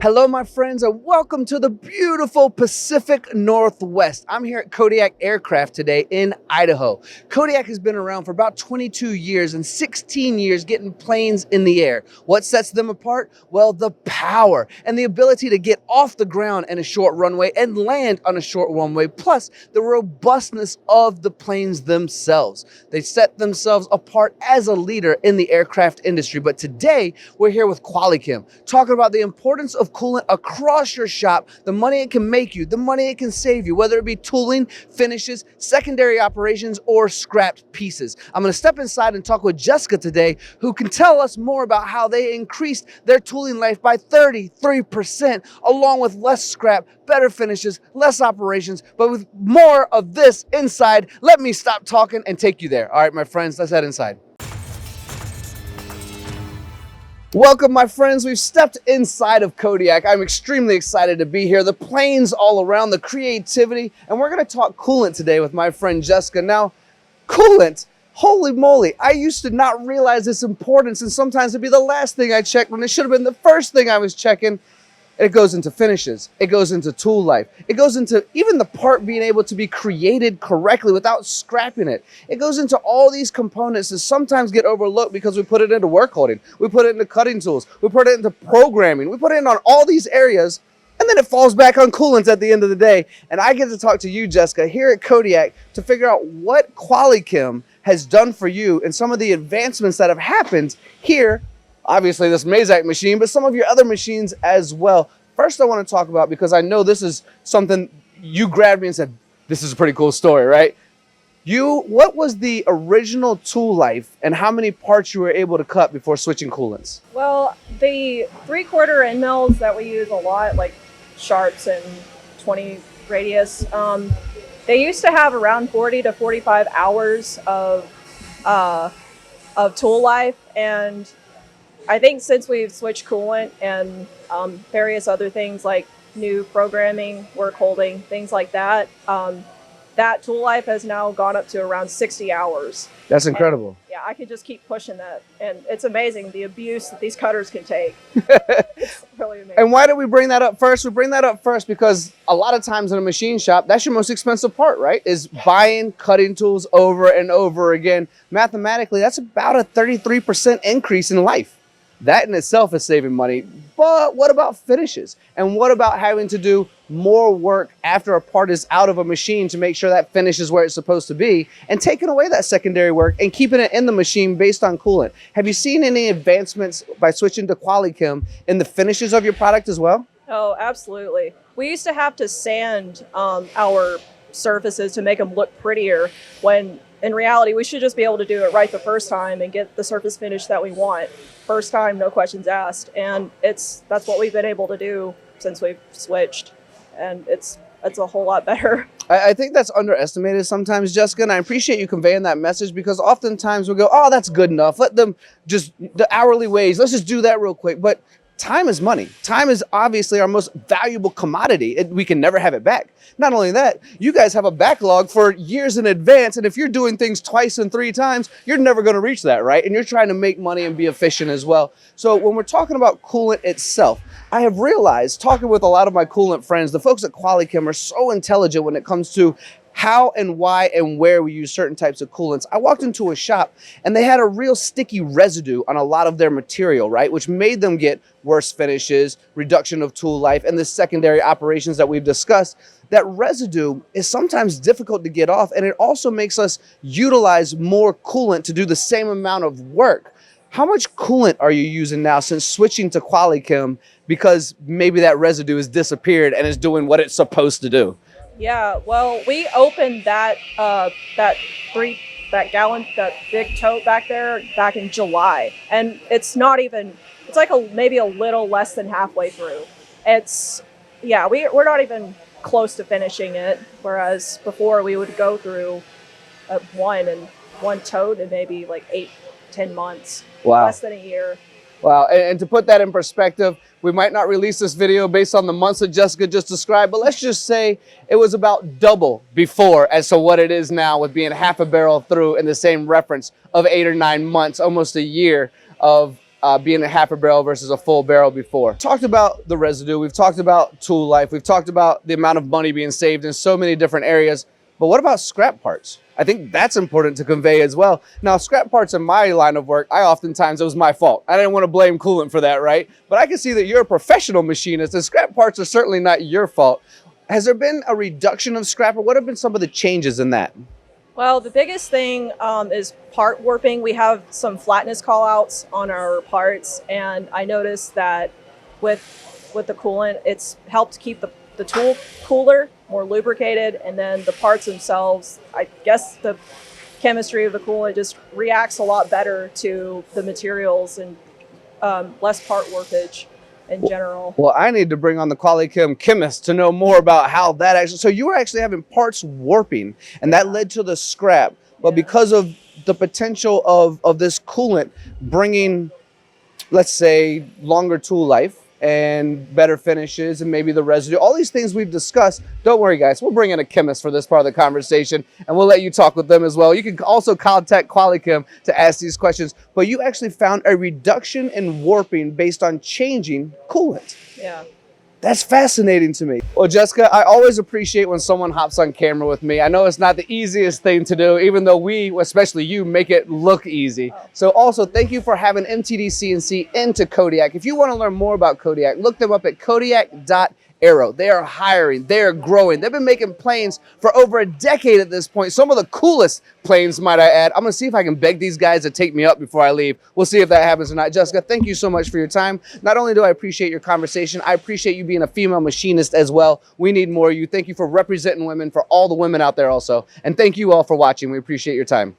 Hello, my friends, and welcome to the beautiful Pacific Northwest. I'm here at Kodiak Aircraft today in Idaho. Kodiak has been around for about 22 years and 16 years getting planes in the air. What sets them apart? Well, the power and the ability to get off the ground in a short runway and land on a short runway, plus the robustness of the planes themselves. They set themselves apart as a leader in the aircraft industry. But today, we're here with QualiChem, talking about the importance of coolant across your shop, the money it can make you, the money it can save you, whether it be tooling, finishes, secondary operations, or scrapped pieces. I'm going to step inside and talk with Jessica today, who can tell us more about how they increased their tooling life by 33%, along with less scrap, better finishes, less operations, but with more of this inside. Let me stop talking and take you there. All right, my friends, let's head inside. Welcome, my friends. We've stepped inside of Kodiak. I'm extremely excited to be here. The planes all around, the creativity, and we're going to talk coolant today with my friend Jessica. Now, coolant, holy moly, I used to not realize its importance, and sometimes it'd be the last thing I checked when it should have been the first thing I was checking. It goes into finishes. It goes into tool life. It goes into even the part being able to be created correctly without scrapping it. It goes into all these components that sometimes get overlooked because we put it into work holding. We put it into cutting tools. We put it into programming. We put it in on all these areas, and then it falls back on coolants at the end of the day. And I get to talk to you, Jessica, here at Kodiak to figure out what QualiChem has done for you and some of the advancements that have happened here. Obviously this Mazak machine, but some of your other machines as well. First, I want to talk about, because I know this is something you grabbed me and said, this is a pretty cool story, right? What was the original tool life and how many parts you were able to cut before switching coolants? Well, the 3/4 end mills that we use a lot, like sharps and 20 radius, they used to have around 40 to 45 hours of tool life, and I think since we've switched coolant and various other things like new programming, work holding, things like that, that tool life has now gone up to around 60 hours. That's incredible. And, yeah, I could just keep pushing that. And it's amazing the abuse that these cutters can take. It's really amazing. And why do we bring that up first? We bring that up first because a lot of times in a machine shop, that's your most expensive part, right? Is buying cutting tools over and over again. Mathematically, that's about a 33% increase in life. That in itself is saving money. But what about finishes? And what about having to do more work after a part is out of a machine to make sure that finish is where it's supposed to be, and taking away that secondary work and keeping it in the machine based on coolant? Have you seen any advancements by switching to QualiChem in the finishes of your product as well? Oh, absolutely. We used to have to sand our surfaces to make them look prettier, when in reality, we should just be able to do it right the first time and get the surface finish that we want. First time, no questions asked. And that's what we've been able to do since we've switched. And it's a whole lot better. I think that's underestimated sometimes, Jessica, and I appreciate you conveying that message, because oftentimes we go, oh, that's good enough. Let them just, the hourly wage, let's just do that real quick. But time is money. Time is obviously our most valuable commodity. We can never have it back. Not only that, you guys have a backlog for years in advance, and if you're doing things twice and 3 times, you're never going to reach that, right? And you're trying to make money and be efficient as well. So when we're talking about coolant itself, I have realized, talking with a lot of my coolant friends, the folks at QualiChem are so intelligent when it comes to how and why and where we use certain types of coolants. I walked into a shop and they had a real sticky residue on a lot of their material, right? Which made them get worse finishes, reduction of tool life, and the secondary operations that we've discussed. That residue is sometimes difficult to get off, and it also makes us utilize more coolant to do the same amount of work. How much coolant are you using now since switching to QualiChem, because maybe that residue has disappeared and is doing what it's supposed to do? Yeah, well, we opened that gallon, that big tote back there back in July, and it's not even, it's like maybe a little less than halfway through. Yeah, we're not even close to finishing it, whereas before we would go through one tote in maybe like 8-10 months. Wow. Less than a year. Wow, and to put that in perspective, we might not release this video based on the months that Jessica just described, but let's just say it was about double before as to what it is now, with being half a barrel through in the same reference of 8 or 9 months, almost a year of being a half a barrel versus a full barrel before. Talked about the residue, we've talked about tool life, we've talked about the amount of money being saved in so many different areas, but what about scrap parts? I think that's important to convey as well. Now, scrap parts in my line of work, oftentimes it was my fault. I didn't want to blame Coolant for that, right? But I can see that you're a professional machinist and scrap parts are certainly not your fault. Has there been a reduction of scrap, or what have been some of the changes in that? Well, the biggest thing is part warping. We have some flatness callouts on our parts, and I noticed that with the coolant, it's helped keep the tool cooler, more lubricated, and then the parts themselves, I guess the chemistry of the coolant just reacts a lot better to the materials and less part warpage in general. Well, I need to bring on the QualiChem chemist to know more about how that actually, so you were actually having parts warping and that led to the scrap, but because of the potential of this coolant bringing, let's say, longer tool life and better finishes and maybe the residue, all these things we've discussed. Don't worry, guys, we'll bring in a chemist for this part of the conversation and we'll let you talk with them as well. You can also contact QualiChem to ask these questions, but you actually found a reduction in warping based on changing coolant. Yeah. That's fascinating to me. Well, Jessica, I always appreciate when someone hops on camera with me. I know it's not the easiest thing to do, even though we, especially you, make it look easy. So also, thank you for having MTDCNC into Kodiak. If you want to learn more about Kodiak, look them up at kodiak.aero. They are hiring, they are growing. They've been making planes for over a decade at this point. Some of the coolest planes, might I add. I'm gonna see if I can beg these guys to take me up before I leave. We'll see if that happens or not. Jessica, thank you so much for your time. Not only do I appreciate your conversation, I appreciate you being a female machinist as well. We need more of you. Thank you for representing women, for all the women out there also. And thank you all for watching. We appreciate your time.